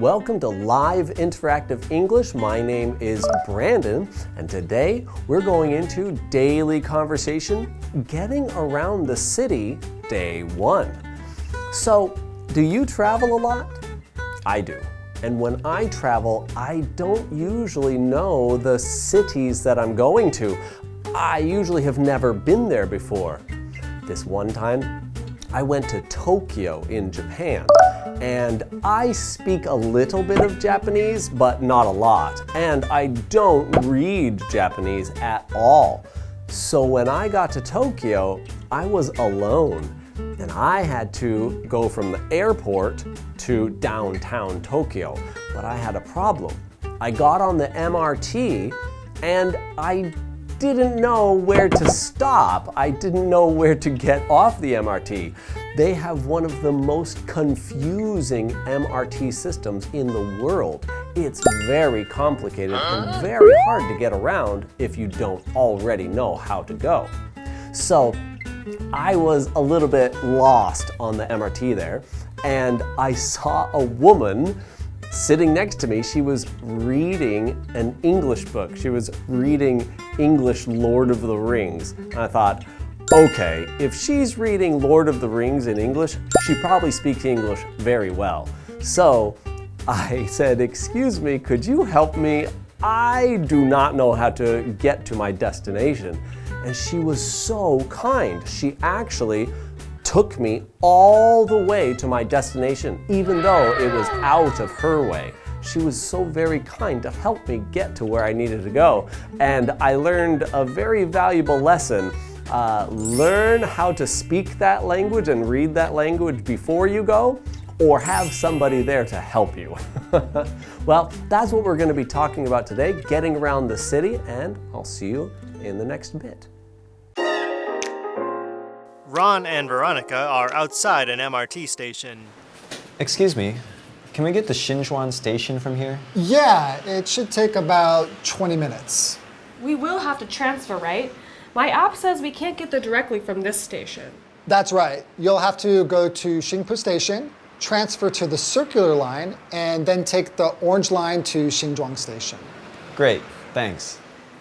Welcome to Live Interactive English. My name is Brandon, and today we're going into daily conversation, Getting Around the City, Day 1. So, do you travel a lot? I do. And when I travel, I don't usually know the cities that I'm going to. I usually have never been there before. This one time, I went to Tokyo in Japan, and I speak a little bit of Japanese, but not a lot. And I don't read Japanese at all. So when I got to Tokyo, I was alone, and I had to go from the airport to downtown Tokyo. But I had a problem. I got on the MRT, and I didn't know where to stop. I didn't know where to get off the MRT. They have one of the most confusing MRT systems in the world. It's very complicated and very hard to get around if you don't already know how to go. So I was a little bit lost on the MRT there, and I saw a woman sitting next to me. She was reading an English book. She was reading English Lord of the Rings. And I thought, okay, if she's reading Lord of the Rings in English, she probably speaks English very well. So I said, excuse me, could you help me? I do not know how to get to my destination. And she was so kind. She actually took me all the way to my destination, even though it was out of her way. She was so very kind to help me get to where I needed to go. And I learned a very valuable lesson. Learn how to speak that language and read that language before you go, or have somebody there to help you. Well, that's what we're going to be talking about today, getting around the city, and I'll see you in the next bit. Ron and Veronica are outside an MRT station. Excuse me, can we get to Shinjuan Station from here? Yeah, it should take about 20 minutes. We will have to transfer, right? My app says we can't get there directly from this station. That's right. You'll have to go to Shingpu Station, transfer to the circular line, and then take the orange line to Xinzhuang Station. Great, thanks.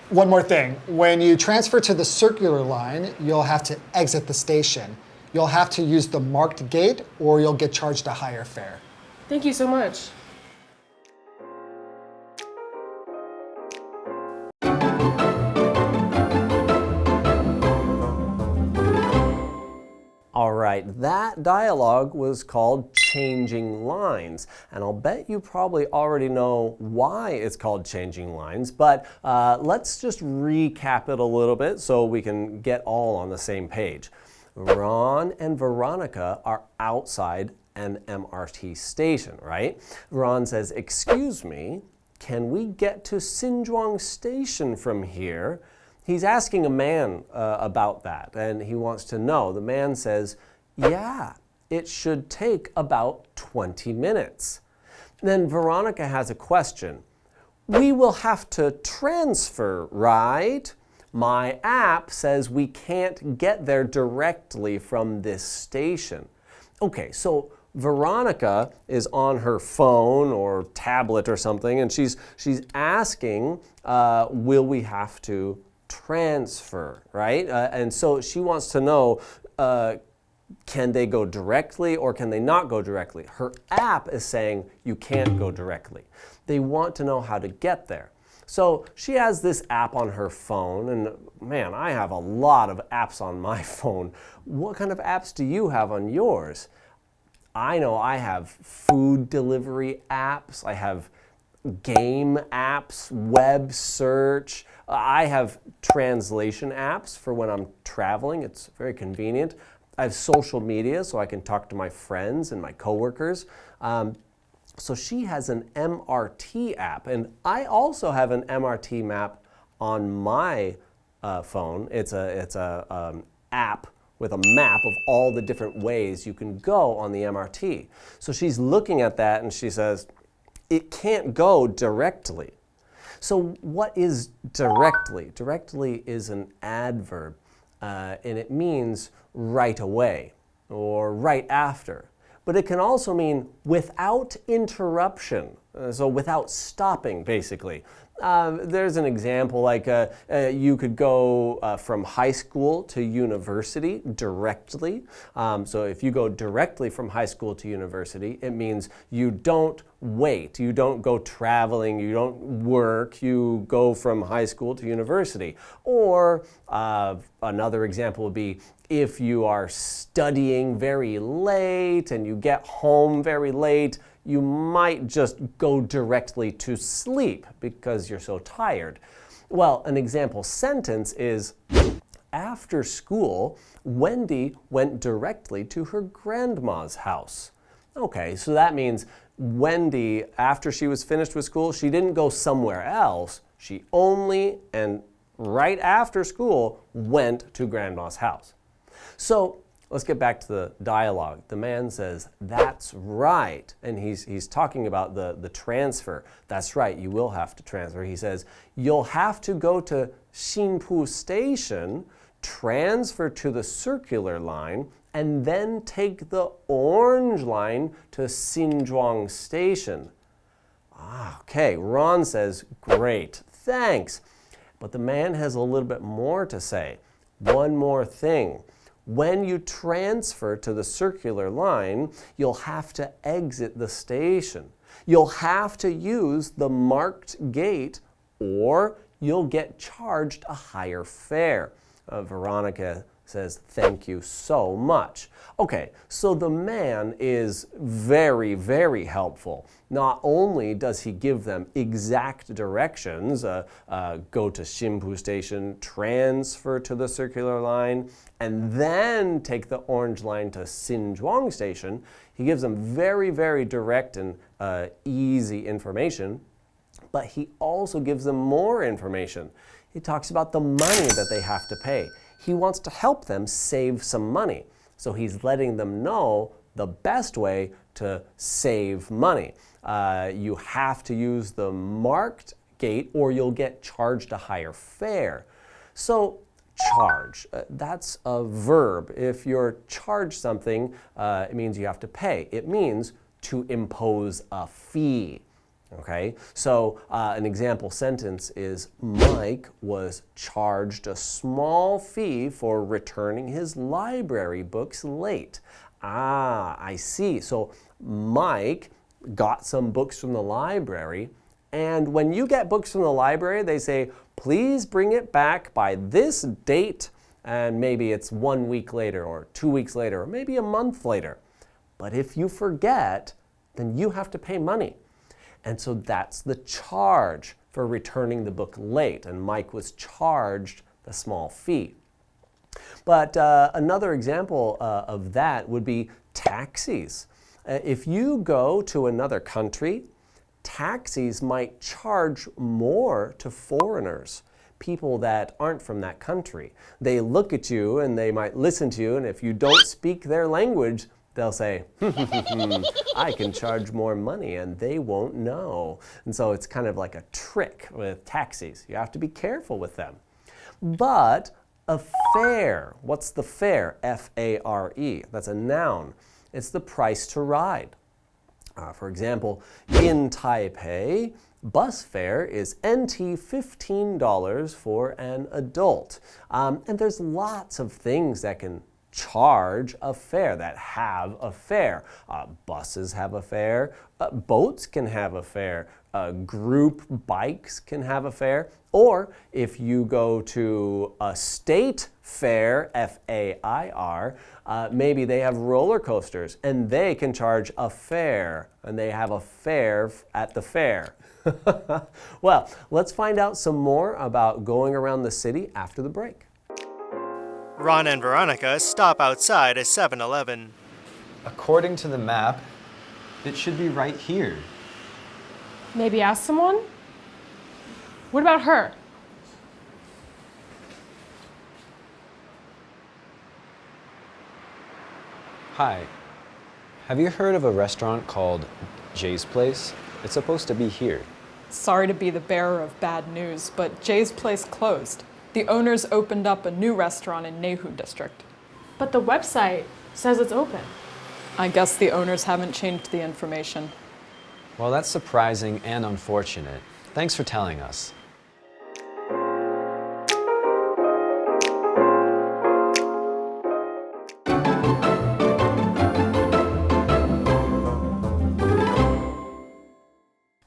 One more thing. When you transfer to the circular line, you'll have to exit the station. You'll have to use the marked gate, or you'll get charged a higher fare. Thank you so much. All right, that dialogue was called Changing Lines, and I'll bet you probably already know why it's called Changing Lines, but let's just recap it a little bit so we can get all on the same page. Ron and Veronica are outside an MRT station, right? Ron says, excuse me, can we get to Xinzhuang Station from here? He's asking a man about that, and he wants to know. The man says, yeah, it should take about 20 minutes. Then Veronica has a question. We will have to transfer, right? My app says we can't get there directly from this station. Okay, so Veronica is on her phone or tablet or something, and she's asking, will we have to transfer, right? And so she wants to know, can they go directly or can they not go directly? Her app is saying you can't go directly. They want to know how to get there. So she has this app on her phone, and man, I have a lot of apps on my phone. What kind of apps do you have on yours? I know I have food delivery apps, I have game apps, web search. I have translation apps for when I'm traveling. It's very convenient. I have social media so I can talk to my friends and my coworkers. So she has an MRT app, and I also have an MRT map on my phone. It's a app with a map of all the different ways you can go on the MRT. So she's looking at that and she says, it can't go directly. So what is directly? Directly is an adverb, and it means right away or right after. but it can also mean without interruption. So without stopping, basically. There's an example like you could go from high school to university directly. So if you go directly from high school to university, it means you don't wait, you don't go traveling, you don't work, you go from high school to university. Or another example would be if you are studying very late and you get home very late, you might just go directly to sleep because you're so tired. Well, an example sentence is, after school, Wendy went directly to her grandma's house. Okay, so that means Wendy, after she was finished with school, she didn't go somewhere else. She only, and right after school, went to grandma's house. So let's get back to the dialogue. The man says, that's right. And he's talking about the transfer. That's right, you will have to transfer. He says, you'll have to go to Xinpu Station, transfer to the circular line, and then take the orange line to Xinzhuang Station. Okay, Ron says, great, thanks. But the man has a little bit more to say. One more thing. When you transfer to the circular line, you'll have to exit the station. You'll have to use the marked gate or you'll get charged a higher fare. Veronica says, thank you so much. Okay, so the man is very, very helpful. Not only does he give them exact directions, go to Xinpu Station, transfer to the circular line, and then take the orange line to Xinzhuang Station, he gives them very, very direct and easy information, but he also gives them more information. He talks about the money that they have to pay. He wants to help them save some money. So he's letting them know the best way to save money. You have to use the marked gate or you'll get charged a higher fare. So charge, that's a verb. If you're charged something, it means you have to pay. It means to impose a fee. Okay, so an example sentence is, Mike was charged a small fee for returning his library books late. I see. So Mike got some books from the library, and when you get books from the library, they say, please bring it back by this date, and maybe it's 1 week later, or 2 weeks later, or maybe a month later. But if you forget, then you have to pay money. And so that's the charge for returning the book late. And Mike was charged the small fee. But another example of that would be taxis. If you go to another country, taxis might charge more to foreigners, people that aren't from that country. They look at you and they might listen to you, and if you don't speak their language, they'll say, I can charge more money and they won't know. And so it's kind of like a trick with taxis. You have to be careful with them. But a fare, what's the fare? F-A-R-E, that's a noun. It's the price to ride. For example, in Taipei, bus fare is NT $15 for an adult. And there's lots of things that can charge a fare, that have a fare. Buses have a fare, boats can have a fare, group bikes can have a fare, or if you go to a state fair, F-A-I-R, maybe they have roller coasters and they can charge a fare, and they have a fare at the fair. Well, let's find out some more about going around the city after the break. Ron and Veronica stop outside a 7-Eleven. According to the map, it should be right here. Maybe ask someone? What about her? Hi. Have you heard of a restaurant called Jay's Place? It's supposed to be here. Sorry to be the bearer of bad news, but Jay's Place closed. The owners opened up a new restaurant in Nehu District. But the website says it's open. I guess the owners haven't changed the information. Well, that's surprising and unfortunate. Thanks for telling us.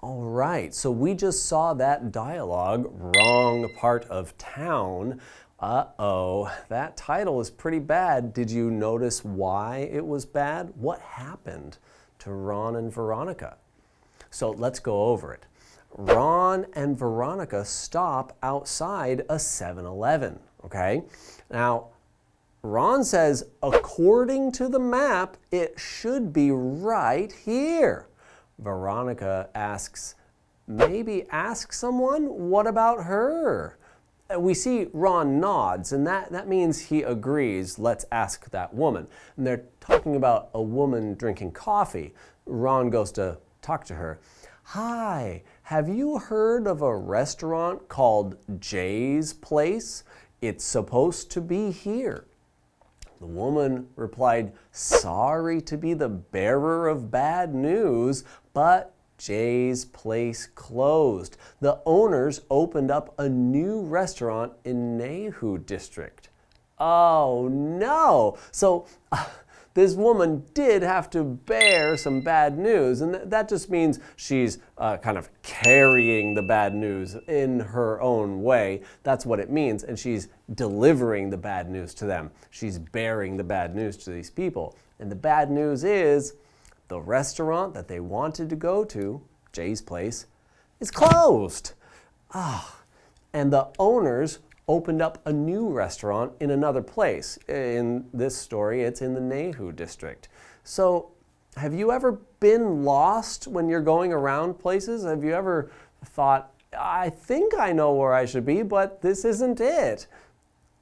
All right, so we just saw that dialogue, wrong part of town. Uh-oh, that title is pretty bad. Did you notice why it was bad? What happened to Ron and Veronica? So let's go over it. Ron and Veronica stop outside a 7-Eleven, okay? Now, Ron says, according to the map, it should be right here. Veronica asks, maybe ask someone? What about her? We see Ron nods, and that means he agrees, let's ask that woman. And they're talking about a woman drinking coffee. Ron goes to talk to her. Hi, have you heard of a restaurant called Jay's Place? It's supposed to be here. The woman replied, sorry to be the bearer of bad news, but Jay's Place closed. The owners opened up a new restaurant in Nehu district. Oh no! So this woman did have to bear some bad news, and that just means she's kind of carrying the bad news in her own way. That's what it means, and she's delivering the bad news to them. She's bearing the bad news to these people. And the bad news is the restaurant that they wanted to go to, Jay's Place, is closed. And the owners opened up a new restaurant in another place. In this story, it's in the Nehu district. So, have you ever been lost when you're going around places? Have you ever thought, I think I know where I should be, but this isn't it?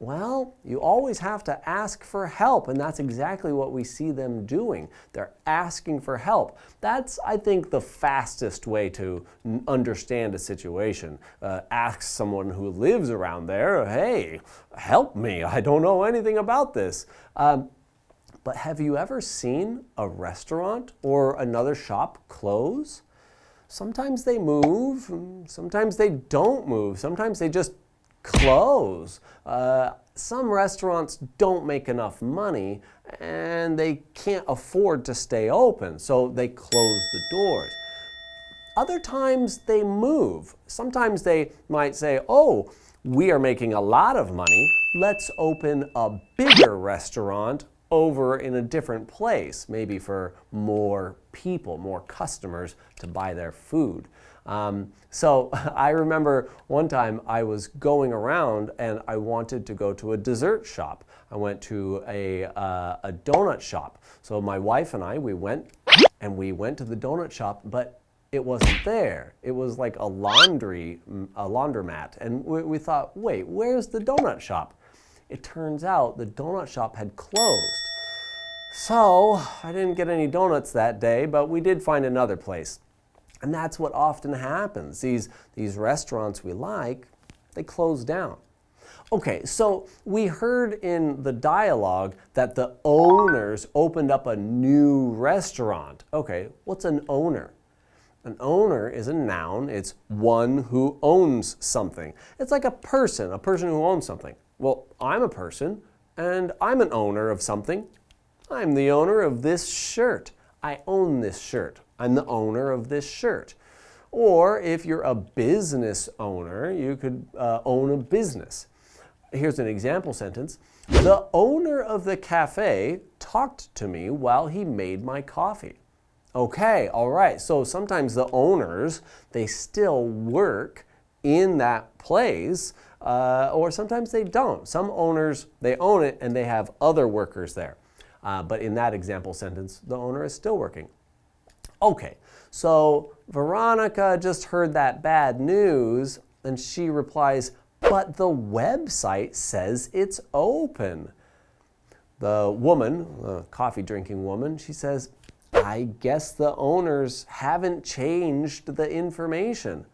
Well, you always have to ask for help, and that's exactly what we see them doing. They're asking for help. That's, I think, the fastest way to understand a situation. Ask someone who lives around there, hey, help me, I don't know anything about this. But have you ever seen a restaurant or another shop close? Sometimes they move, sometimes they don't move, sometimes they just close. Some restaurants don't make enough money and they can't afford to stay open, so they close the doors. Other times they move. Sometimes they might say, oh, we are making a lot of money. Let's open a bigger restaurant over in a different place, maybe for more people, more customers to buy their food. So I remember one time I was going around and I wanted to go to a dessert shop. I went to a donut shop. So my wife and I, we went to the donut shop, but it wasn't there. It was like a laundromat. And we thought, wait, where's the donut shop? It turns out the donut shop had closed. So I didn't get any donuts that day, but we did find another place. And that's what often happens. These restaurants we like, they close down. Okay, so we heard in the dialogue that the owners opened up a new restaurant. Okay, what's an owner? An owner is a noun. It's one who owns something. It's like a person who owns something. Well, I'm a person, and I'm an owner of something. I'm the owner of this shirt. I own this shirt. I'm the owner of this shirt. Or if you're a business owner, you could own a business. Here's an example sentence. The owner of the cafe talked to me while he made my coffee. Okay, all right. So sometimes the owners, they still work in that place, or sometimes they don't. Some owners, they own it and they have other workers there. But in that example sentence, the owner is still working. Okay, so Veronica just heard that bad news and she replies, but the website says it's open. The woman, the coffee drinking woman, she says, I guess the owners haven't changed the information.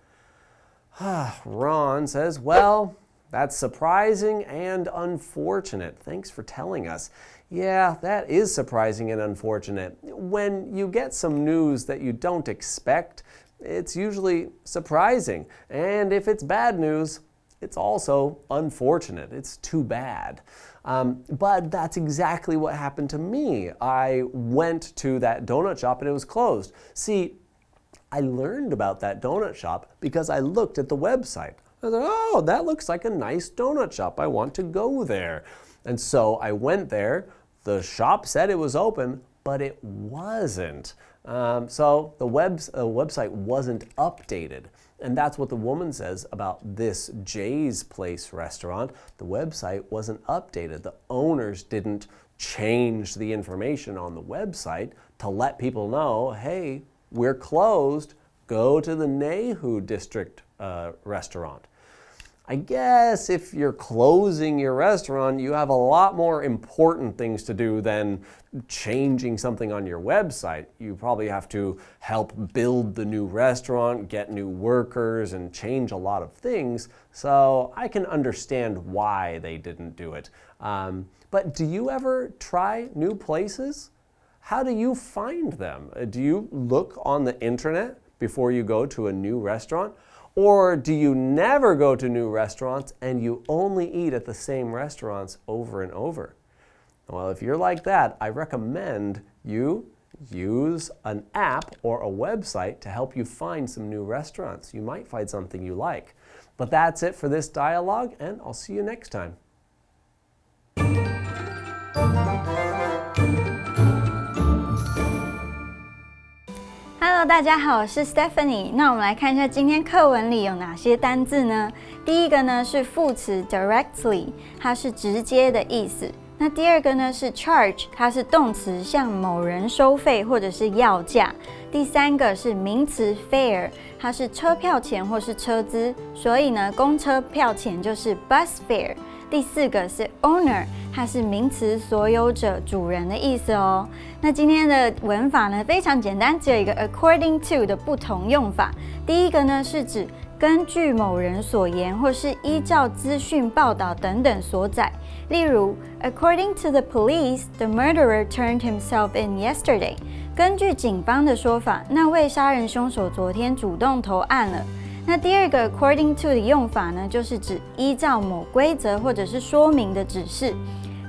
Ron says, well, That's surprising and unfortunate. Thanks for telling us. Yeah, that is surprising and unfortunate. When you get some news that you don't expect, it's usually surprising. And if it's bad news, it's also unfortunate. It's too bad. But that's exactly what happened to me. I went to that donut shop and it was closed. See, I learned about that donut shop because I looked at the website. I thought, oh, that looks like a nice donut shop. I want to go there. And so I went there. The shop said it was open, but it wasn't. So the website wasn't updated. And that's what the woman says about this Jay's Place restaurant. The website wasn't updated. The owners didn't change the information on the website to let people know, hey, we're closed. Go to the Nehu District restaurant. I guess if you're closing your restaurant, you have a lot more important things to do than changing something on your website. You probably have to help build the new restaurant, get new workers, and change a lot of things. So I can understand why they didn't do it. But do you ever try new places? How do you find them? Do you look on the internet before you go to a new restaurant? Or do you never go to new restaurants and you only eat at the same restaurants over and over? Well, if you're like that, I recommend you use an app or a website to help you find some new restaurants. You might find something you like. But that's it for this dialogue, and I'll see you next time. Hello， 大家好，我是 Stephanie。那我们来看一下今天课文里有哪些单字呢？第一个呢是副词 directly， 它是直接的意思。那第二个呢是 charge， 它是动词，向某人收费或者是要价。第三个是名词 fare， 它是车票钱或是车资，所以呢公车票钱就是 bus fare。第四个是 owner， 它是名词所有者、主人的意思哦。那今天的文法呢非常简单，只有一个 according to 的不同用法。第一个呢是指根据某人所言，或是依照资讯报道等等所载。例如 ，according to the police, the murderer turned himself in yesterday。根据警方的说法，那位杀人凶手昨天主动投案了。那第二个 according to 的用法呢，就是指依照某规则或者是说明的指示。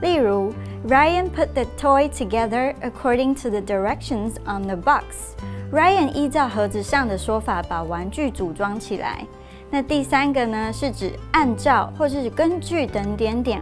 例如 ，Ryan put the toy together according to the directions on the box。Ryan 依照盒子上的说法把玩具组装起来。那第三个呢，是指按照或是根据等点点，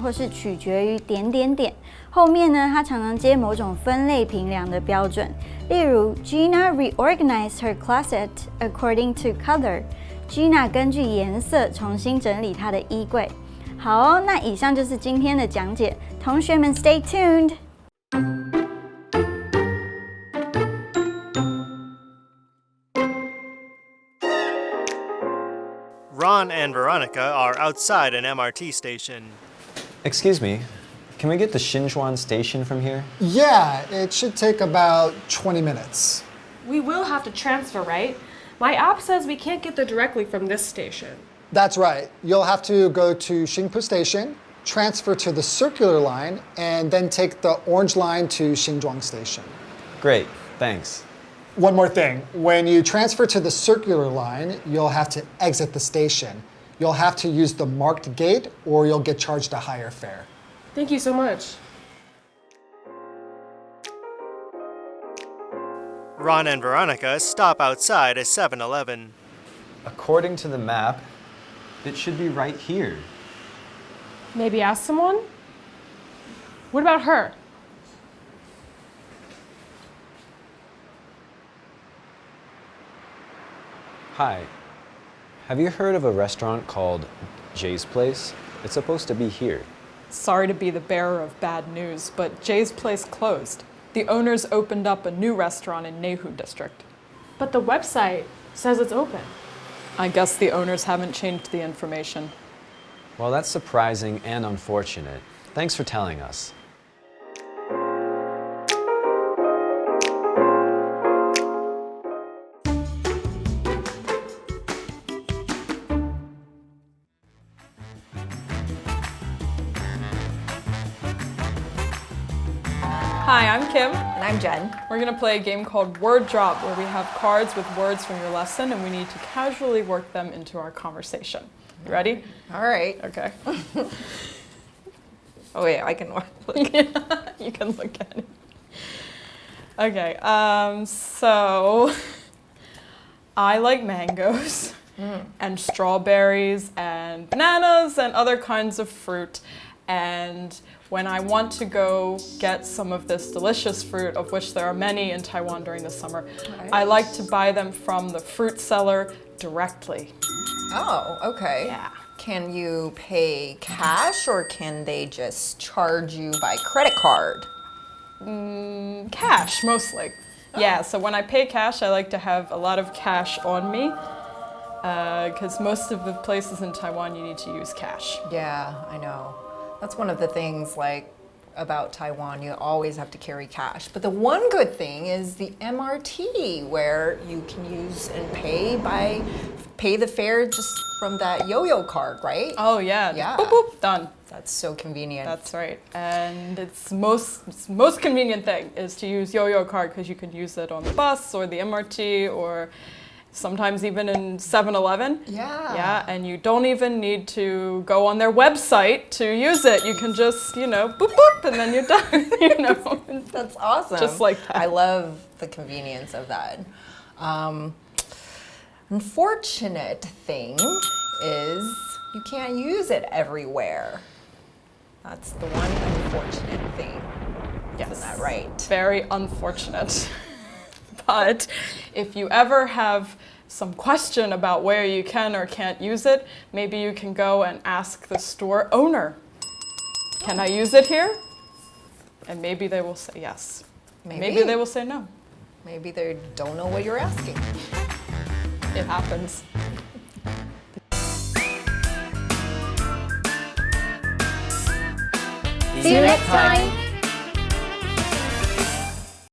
或是取决于点点点。后面呢，它常常接某种分类评量的标准。例如 ，Gina reorganized her closet according to color。Gina 根据颜色重新整理她的衣柜。好哦，那以上就是今天的讲解，同学们 stay tuned。Ron and Veronica are outside an MRT station. Excuse me, can we get to Xinzhuan Station from here? Yeah, it should take about 20 minutes. We will have to transfer, right? My app says we can't get there directly from this station. That's right. You'll have to go to Xingpu Station, transfer to the circular line, and then take the orange line to Xinzhuang Station. Great, thanks. One more thing. When you transfer to the circular line, you'll have to exit the station. You'll have to use the marked gate or you'll get charged a higher fare. Thank you so much. Ron and Veronica stop outside a 7-Eleven. According to the map, it should be right here. Maybe ask someone? What about her? Hi. Have you heard of a restaurant called Jay's Place? It's supposed to be here. Sorry to be the bearer of bad news, but Jay's Place closed. The owners opened up a new restaurant in Nehu District. But the website says it's open. I guess the owners haven't changed the information. Well, that's surprising and unfortunate. Thanks for telling us. Hi, I'm Kim. And I'm Jen. We're going to play a game called Word Drop, where we have cards with words from your lesson, and we need to casually work them into our conversation. You ready? All right. Okay. Oh, wait, I can look. You can look at it. Okay, so I like mangoes and strawberries and bananas and other kinds of fruit. And when I want to go get some of this delicious fruit, of which there are many in Taiwan during the summer, I like to buy them from the fruit seller directly. Oh, okay. Yeah. Can you pay cash or can they just charge you by credit card? Cash, mostly. Yeah, so when I pay cash, I like to have a lot of cash on me because most of the places in Taiwan you need to use cash. Yeah, I know. That's one of the things like about Taiwan, you always have to carry cash. But the one good thing is the MRT, where you can use and pay the fare just from that yo-yo card, right? Oh yeah, Yeah. boop boop, done. That's so convenient. That's right. And it's most convenient thing is to use yo-yo card because you can use it on the bus or the MRT or sometimes even in 7-Eleven. Yeah. Yeah, and you don't even need to go on their website to use it. You can just, boop boop, and then you're done, That's awesome. Just like that. I love the convenience of that. Unfortunate thing is you can't use it everywhere. That's the one unfortunate thing. Yes. Isn't that right? Very unfortunate. But if you ever have some question about where you can or can't use it, maybe you can go and ask the store owner, can I use it here? And maybe they will say yes. Maybe they will say no. Maybe they don't know what you're asking. It happens. See you next time!